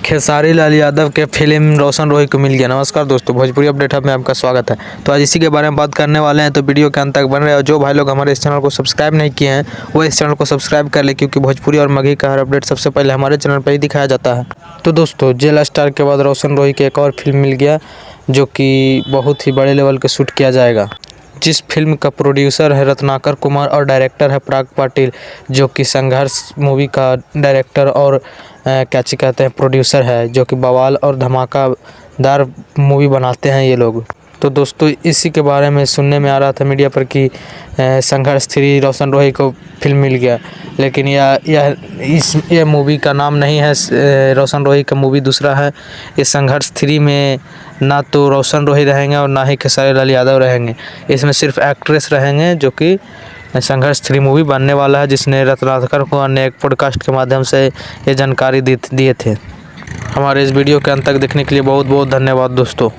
खेसारी लाल यादव के फिल्म रोशन रोही को मिल गया। नमस्कार दोस्तों, भोजपुरी अपडेट हब में आपका स्वागत है। तो आज इसी के बारे में बात करने वाले हैं, तो वीडियो के अंत तक बन रहे हैं। और जो भाई लोग हमारे इस चैनल को सब्सक्राइब नहीं किए हैं वो इस चैनल को सब्सक्राइब कर ले, क्योंकि भोजपुरी और मगही का हर अपडेट सबसे पहले हमारे चैनल पर ही दिखाया जाता है। तो दोस्तों, जेल स्टार के बाद रोशन रोही की एक और फिल्म मिल गया, जो कि बहुत ही बड़े लेवल के शूट किया जाएगा। जिस फिल्म का प्रोड्यूसर है रत्नाकर कुमार और डायरेक्टर है पराग पाटिल, जो कि संघर्ष मूवी का डायरेक्टर और कहते हैं प्रोड्यूसर है, जो कि बवाल और धमाकेदार मूवी बनाते हैं ये लोग। तो दोस्तों, इसी के बारे में सुनने में आ रहा था मीडिया पर कि संघर्ष 3 रोशन रोही को फिल्म मिल गया, लेकिन यह मूवी का नाम नहीं है। रोशन रोही का मूवी दूसरा है। ये संघर्ष 3 में ना तो रोशन रोही रहेंगे और ना ही खेसारी लाल यादव रहेंगे। इसमें सिर्फ एक्ट्रेस रहेंगे, जो कि संघर्ष 3 मूवी बनने वाला है, जिसने रत्नाकर कुमार ने एक पॉडकास्ट के माध्यम से ये जानकारी दिए थे। हमारे इस वीडियो के अंत तक देखने के लिए बहुत बहुत धन्यवाद दोस्तों।